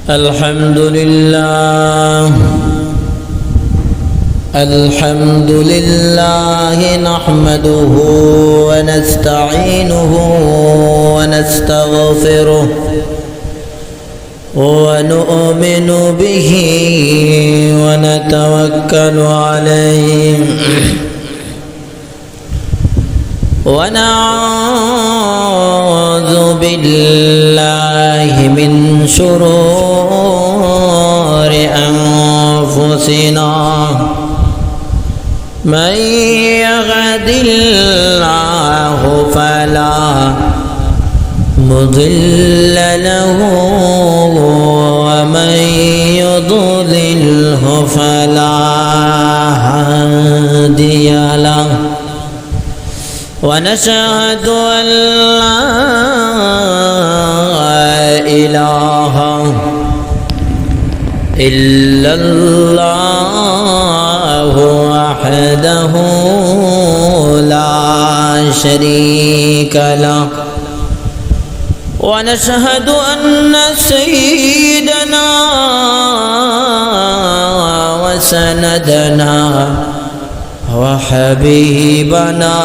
الحمد لله نحمده ونستعينه ونستغفره ونؤمن به ونتوكل عليه ونعوذ بالله من شرور أنفسنا من يهد الله فلا مضل له ومن يضلله فلا هادي له ونشهد أن لا إله إلا الله وحده لا شريك له ونشهد أن سيدنا وسندنا وحبيبنا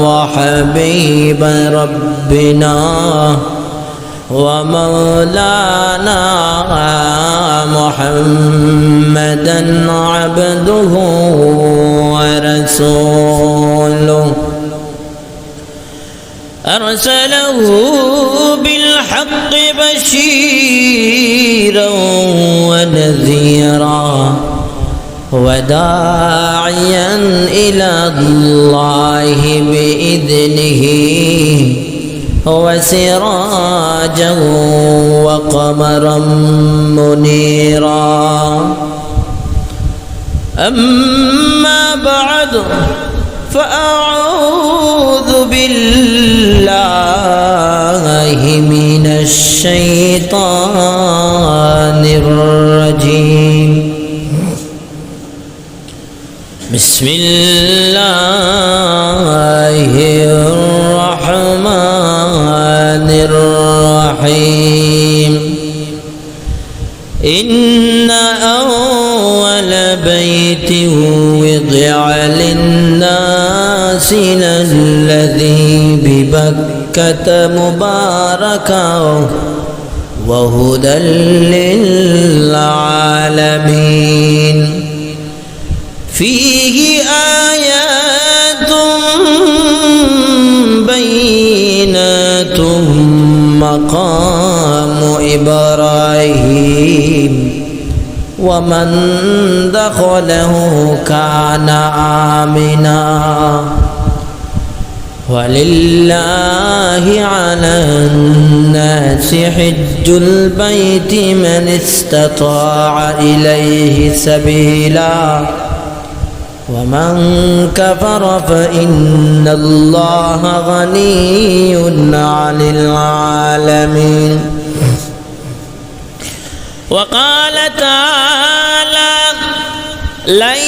وحبيب ربنا ومولانا محمدا عبده ورسوله أرسله بالحق بشيرا ونذيرا وداعيا إلى الله بإذنه وسراجا وقمرا منيرا أما بعد فأعوذ بالله من الشيطان الرجيم بسم الله الرحمن الرحيم إن أول بيت وضع للناس الذي ببكة مباركا وهدى للعالمين فيه آيات بينات مقام إبراهيم ومن دخله كان آمنا ولله على الناس حج البيت من استطاع إليه سبيلا ومن كفر فإن الله غني عن العالمين وقال تعالى لن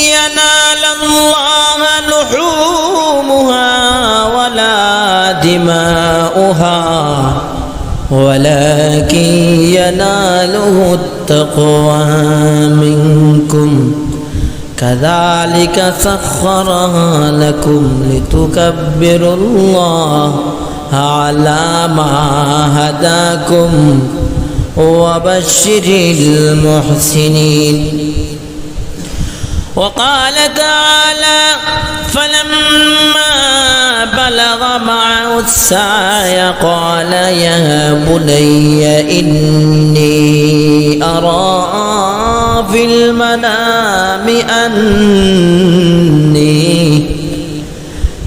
ينال الله لحومها ولا دماؤها ولكن يناله التقوى منكم كذلك سخرها لكم لتكبروا الله على ما هداكم وبشر المحسنين وقال تعالى فلما بلغ معه السعي قال يا بني إني أرى في المنام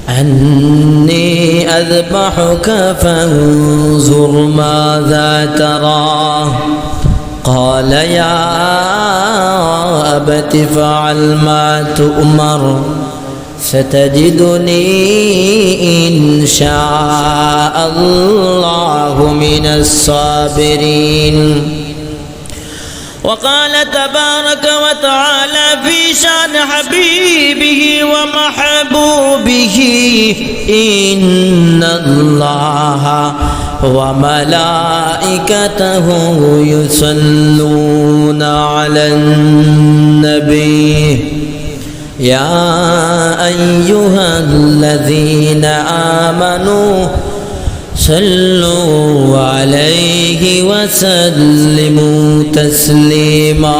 أني أذبحك فانظر ماذا ترى قال يا أبت فعل ما تؤمر ستجدني إن شاء الله من الصابرين وقال تبارك وتعالى في شان حبيبه ومحبوبه إن الله وملائكته يصلون على النبي يا أيها الذين آمنوا صلوا عليه وسلموا تسليما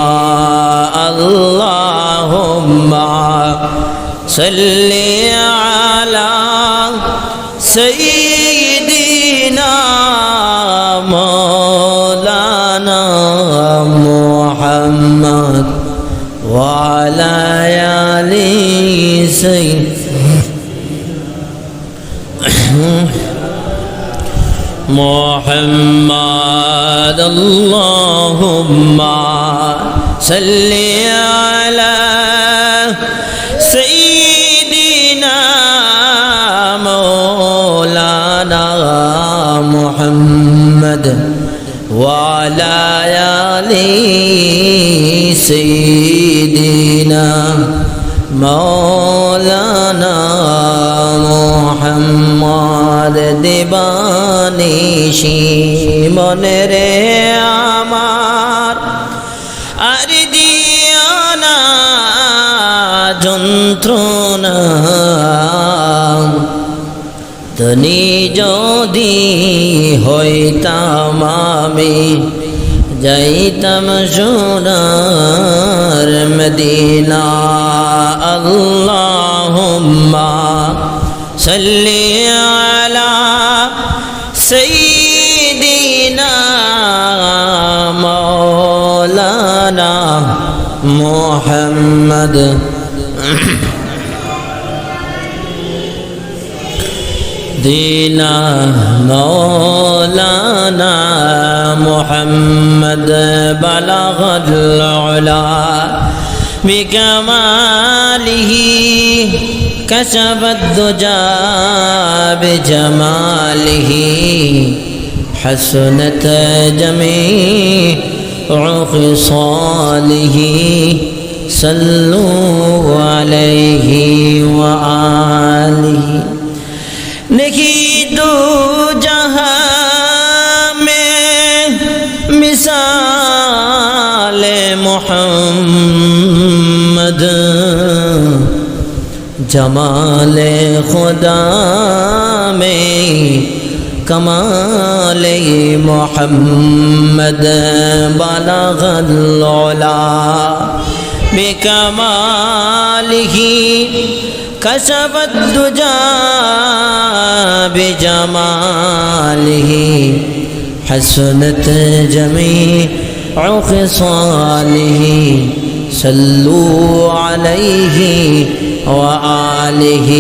اللهم صل على سيدنا مولانا محمد وعلى آل محمد اللهم صل على سيدنا مولانا محمد وعلى آل سيدنا مولانا محمد দিবানিশি মনে রে আমার আর দিও না যন্ত্রণা তুমি যদি হইতাম আমি যাইতাম সোনার মদিনা আল্লাহুম্মা সাল্লি আলা সাইয়্যিদিনা মাওলানা মুহাম্মদ دينا مولانا محمد بلغ العلا بكماله كشف الدجى بجماله حسنت جميع خصاله صلوا عليه وآله नहीं दो जहां में मिसाल मोहम्मद जमाल खुदा में कमाल मोहम्मद बलगल औला बिकमालिही كشف الدجى بجماله حسنت جميع خصاله صلوا عليه وآله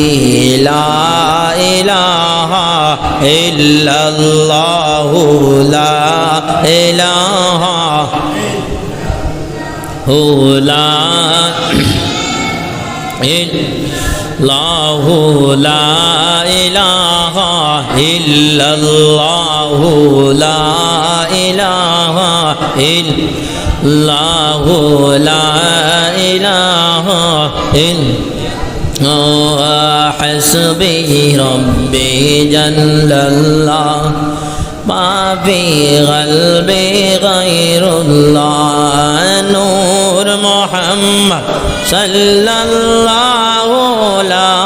لا إله إلا الله لا إله لا الله لا إله إلا الله لا إله إلا الله لا إله إلا حسبي ربي جل الله ما في قلبي غير الله نور محمد صلى الله لا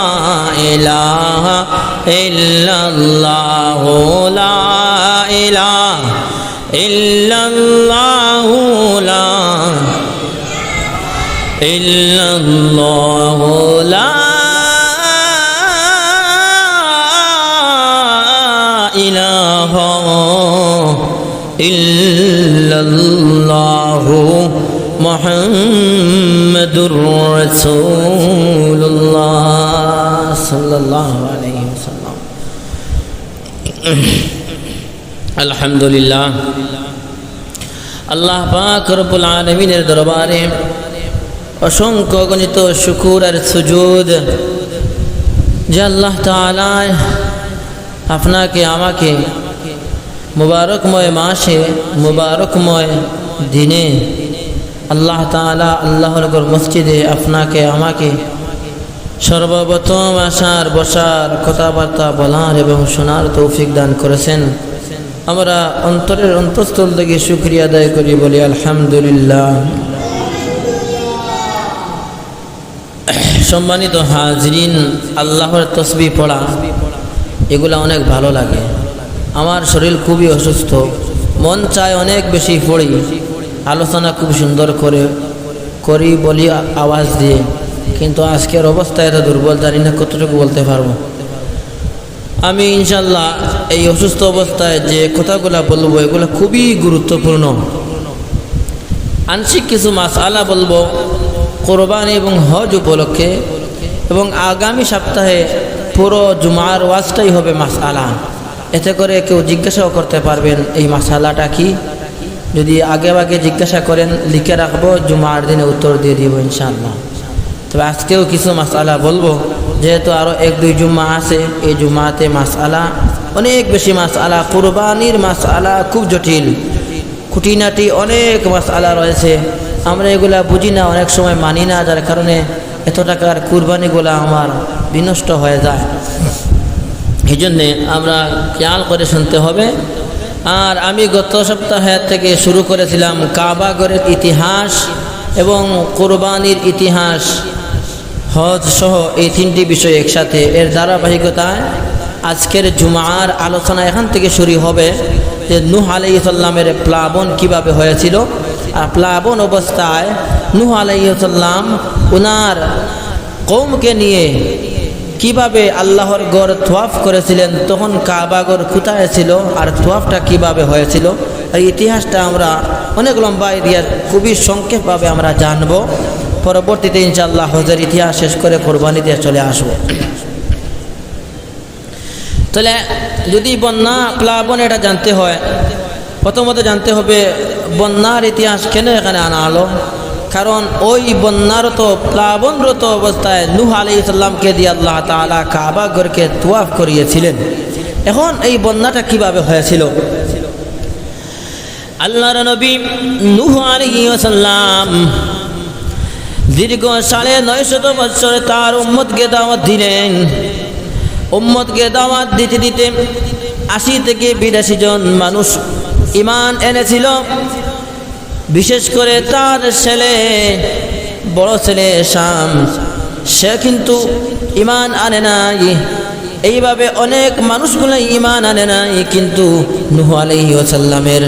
إله إلا الله لا إله إلا الله لا إلا الله لا إله إلا الله محمد رسول الله صلى الله عليه وسلم الحمد لله আল্লাহ পাক রব্বুল আলামিনের দরবারে অসংখ্য গণিত শুকর আর সুজুদ যে আল্লাহ তাআলা আপনাকে আমাকে মুবারকময় মাসে মুবারকময় দিনে আল্লাহ তাআলা আল্লাহর ঘর মসজিদে আপনাকে আমাকে সর্বপ্রথম আসার বসার কথাবার্তা বলার এবং শোনার তৌফিক দান করেছেন আমরা অন্তরের অন্তঃস্থল থেকে শুকরিয়া আদায় করি, বলি আলহামদুলিল্লাহ। সম্মানিত হাজরিন, আল্লাহর তসবিহ পড়া এগুলা অনেক ভালো লাগে। আমার শরীর খুবই অসুস্থ, মন চায় অনেক বেশি পড়ি, আলোচনা খুব সুন্দর করি বলি আওয়াজ দিয়ে, কিন্তু আজকের অবস্থা এত দুর্বল, জানি না কতটুকু বলতে পারবো। আমি ইনশাল্লাহ এই অসুস্থ অবস্থায় যে কথাগুলো বলবো এগুলো খুবই গুরুত্বপূর্ণ। আংশিক কিছু মাসআলা বলবো কোরবানি এবং হজ উপলক্ষে, এবং আগামী সপ্তাহে পুরো জুমার ওয়াজটাই হবে মাসআলা। এতে করে কেউ জিজ্ঞাসাও করতে পারবেন এই মাসআলাটা কি। যদি আগে জিজ্ঞাসা করেন লিখে রাখবো, জুমার দিনে উত্তর দিয়ে দিব ইনশাআল্লাহ। তবে আজকেও কিছু মাসআলা বলবো, যেহেতু আরও 1-2 জুম্মা আছে। এই জুম্মাতে মাসআলা অনেক বেশি, মাসআলা কুরবানির মাসআলা খুব জটিল, খুঁটিনাটি অনেক মাসআলা রয়েছে। আমরা এগুলা বুঝি না, অনেক সময় মানি না, যার কারণে এত টাকার কুরবানিগুলা আমার বিনষ্ট হয়ে যায়। এই জন্যে আমরা খেয়াল করে শুনতে হবে। আর আমি গত সপ্তাহে থেকে শুরু করেছিলাম কাবা ঘরের ইতিহাস এবং কোরবানির ইতিহাস, হজ সহ এই 3টি বিষয় একসাথে। এর ধারাবাহিকতায় আজকের জুমার আলোচনা এখান থেকে শুরু হবে যে নূহ আলাইহিস সালামের প্লাবন কিভাবে হয়েছিল। আর প্লাবন অবস্থায় নূহ আলাইহিস সালাম ওনার কওমকে নিয়ে কিভাবে আল্লাহর ঘর তোয়াফ করেছিলেন, তখন কাবা ঘর কোথায় ছিল আর তোয়াফটা কিভাবে হয়েছিল, আর ইতিহাসটা আমরা অনেক লম্বা এরিয়া খুবই সংক্ষেপভাবে আমরা জানবো। পরবর্তীতে ইনশাআল্লাহ হজের ইতিহাস শেষ করে কোরবানিতে চলে আসব। তাহলে যদি বন্যা প্লাবন এটা জানতে হয়, প্রথমত জানতে হবে বন্যার ইতিহাস কেন এখানে আনা হলো। কারণ ওই বন্যারত প্লাবনরত অবস্থায় নূহ আলাইহিস সালামকে দিয়ে আল্লাহ তাআলা কাবা ঘরকে তোয়াফ করিয়েছিলেন। এখন এই বন্যাটা কিভাবে হয়েছিল? আল্লাহর নবী নূহ আলাইহিস সালাম দীর্ঘ 950 বছর তার উম্মতকে দাওয়াত দিলেন। উম্মতকে দাওয়াত দিতে দিতে 80 থেকে 82 জন মানুষ ঈমান এনেছিল। বিশেষ করে তার ছেলে, বড় ছেলে শাম, সে কিন্তু ঈমান আনে নাই। এইভাবে অনেক মানুষগুলো ঈমান আনে নাই, কিন্তু নূহ আলাইহিস সালামের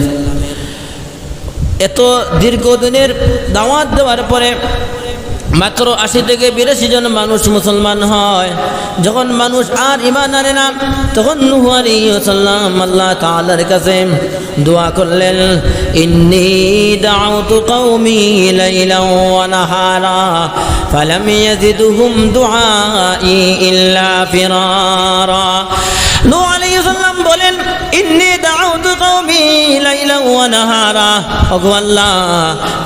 এত দীর্ঘদিনের দাওয়াত দেওয়ার পরে মাত্র 80 থেকে 82 জন মানুষ মুসলমান হয়। যখন মানুষ আর ঈমান আনে না, তখন নূহ আলাইহিস সালাম আল্লাহ তাআলার কাছে দোয়া করলেন, ইন্নী দাউতু কওমি লাইলান ওয়া নাহারা ফালাম ইয়াজিদহুম দুআই ইল্লা ফিরারা। নূহ আলাইহিস সালাম বলেন, ইন্নী দাউতু কওমি লাইলান ওয়া নাহারা, ওগো আল্লাহ,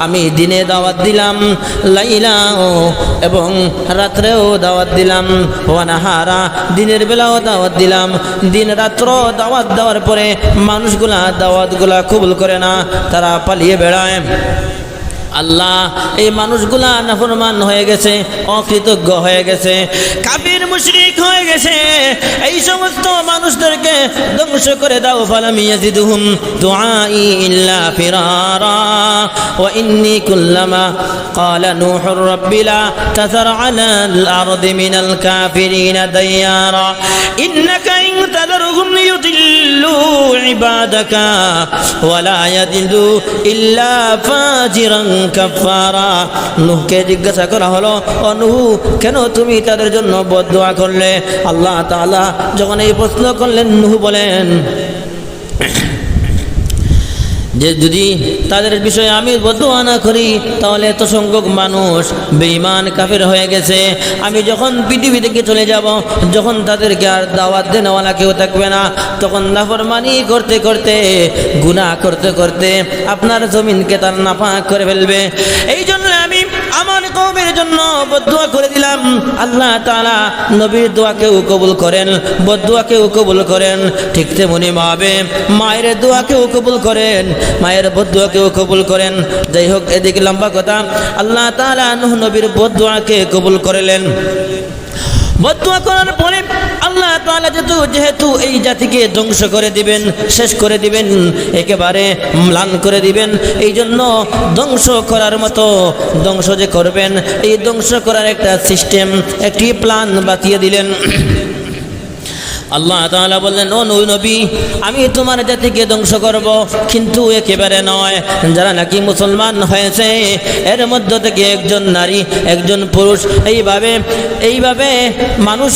আমি দিনে দাওয়াত দিলাম, লাইলাও এবং রাত্রেও দাওয়াত দিলাম, ওয়া নাহারা দিনের বেলাও দাওয়াত দিলাম। দিন রাত্র দাওয়াত দেওয়ার পরে মানুষগুলা দাওয়াতগুলা কবুল করে না, তারা পালিয়ে বেড়ায়। আল্লাহ, এই মানুষগুলা নাফরমান হয়ে গেছে, অকৃতজ্ঞ হয়ে গেছে, কাফির মুশরিক হয়ে গেছে। এই সমস্ত মানুষদেরকে ধ্বংস করে দাও। ফালাম ইয়াজিদুহুম দুআই ইল্লা ফিরারা ওয়া ইন্নী কুল্লামা ক্বালা নূহুর রাব্বি লা তাযার আলাল আরদি মিনাল কাফিরিনা দাইয়ারা ইন্নাকা ইন তাযারহুম লিয়ুদিল্লু ইবাদাকা ওয়া লা ইয়াজিদু ইল্লা ফাজিরান কাফারা। নূহকে জিজ্ঞাসা করা হলো, ও নূহ, কেন তুমি তাদের জন্য বদদুয়া করলে? আল্লাহ তাআলা যখন এই প্রশ্ন করলেন, নূহ বলেন যে যদি তাদের বিষয়ে আমি বদদুয়া না করি তাহলে এত সংখ্যক মানুষ বেঈমান কাফের হয়ে গেছে। আমি যখন পৃথিবী থেকে চলে যাব, যখন তাদেরকে আর দাওয়াত দেওয়ালা কেউ থাকবে না, তখন নাফরমানি করতে করতে, গুনাহ করতে করতে আপনার জমিনকে তার নাপাক করে ফেলবে। এই জন্য আমি আমার কওমের জন্য বদদুয়া করে দিলাম। আল্লাহ তাআলা নবীর দোয়াকেও কবুল করেন, বদদুয়াকেও কবুল করেন। ঠিক তেমনি ভাবে মায়ের দোয়াকেও কবুল করেন, মায়ের বদদুয়াকেও কবুল করেন। যাই হোক, এদিকে লম্বা কথা, আল্লাহ তাআলা নূহ নবীর বদদুয়াকে কবুল করলেন। বদদুয়া করার পরে আল্লাহ তাআলা যেহেতু এই জাতিকে ধ্বংস করে দিবেন, শেষ করে দিবেন, একেবারে ম্লান করে দিবেন, এই জন্য ধ্বংস করার মতো ধ্বংস যে করবেন, এই ধ্বংস করার একটা সিস্টেম, একটি প্ল্যান বাতিয়ে দিলেন। আল্লাহ তাআলা বললেন, ও নবী, আমি তোমার জাতিকে ধ্বংস করব, কিন্তু একেবারে নয়। যারা নাকি মুসলমান হয়েছে এর মধ্য থেকে একজন নারী, একজন পুরুষ, এইভাবে মানুষ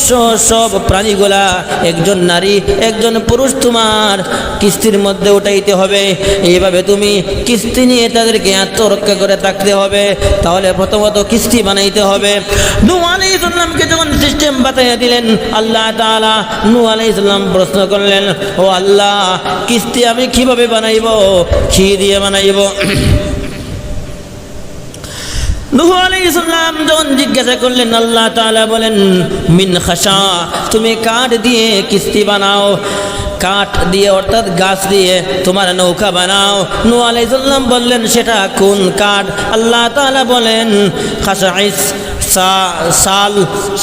সব প্রাণীগুলা একজন নারী, একজন পুরুষ তোমার কিস্তির মধ্যে উঠাইতে হবে। এইভাবে তুমি কিস্তি নিয়ে তাদেরকে আত্মরক্ষা করে থাকতে হবে। তাহলে প্রথমত কিস্তি বানাইতে হবে। নূহ আলাইহিস সালামকে যখন সিস্টেম বাতাইয়া দিলেন আল্লাহ তাআলা, নূহ আলাইহিস সালাম প্রশ্ন করলেন, ও আল্লাহ, কিস্তি আমি কিভাবে বানাইব, কি দিয়ে বানাইব? নূহ আলাইহিস সালাম যখন জিজ্ঞাসা করলেন, আল্লাহ তাআলা বলেন, মিন খাশা, তুমি কাঠ দিয়ে কিস্তি বানাও, কাঠ দিয়ে অর্থাৎ গাছ দিয়ে তোমার নৌকা বানাও। নূহ আলাইহিস সালাম বললেন, সেটা কোন কাঠ? আল্লাহ তাআলা বলেন, খাশাইস,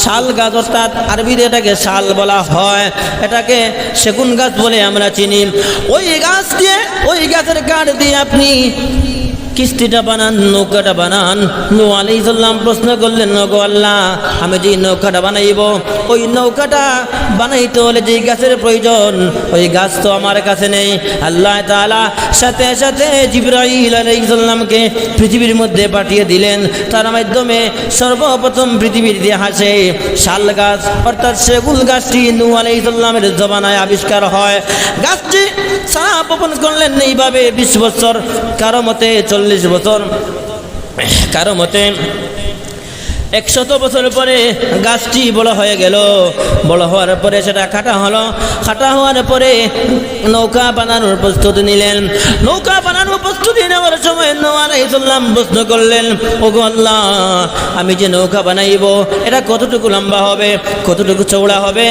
শাল গাছ, অর্থাৎ আরবিতে এটাকে শাল বলা হয়, এটাকে সেগুন গাছ বলে আমরা চিনি। ওই গাছ দিয়ে, ওই গাছের কাঠ দিয়ে আপনি কিস্তিটা বানান, নৌকাটা বানান। নূহ আলাইহিস সালাম প্রশ্ন করলেন, ওগো আল্লাহ, আমি যে নৌকাটা বানাইব, ওই নৌকাটা বানাইতে হলে যে গাছের প্রয়োজন, ওই গাছ তো আমার কাছে নেই। আল্লাহ তাআলা সাথে সাথে জিবরাইল আলাইহিস সালামকে পৃথিবীর মধ্যে পাঠিয়ে দিলেন। তার মাধ্যমে সর্বপ্রথম পৃথিবীর ইতিহাসে শাল গাছ অর্থাৎ সেগুন গাছটি নূহ আলাইহিস সালামের জমানায় আবিষ্কার হয়। গাছটি সারা বপন করলেন এইভাবে 20 বছর, কারো মতে 40 বছর, কারো মতে 100 বছর পরে গাছটি বড় হয়ে গেল। বড় হওয়ার পরে সেটা কাটা হলো। কাটা হওয়ার পরে নৌকা বানানোর প্রস্তুতি নিলেন। নৌকা বানানোর প্রস্তুতি নেওয়ার সময় নূহ আলাইহিস সালাম প্রশ্ন করলেন, ওগো আল্লাহ, আমি যে নৌকা বানাইব এটা কতটুকু লম্বা হবে, কতটুকু চওড়া হবে?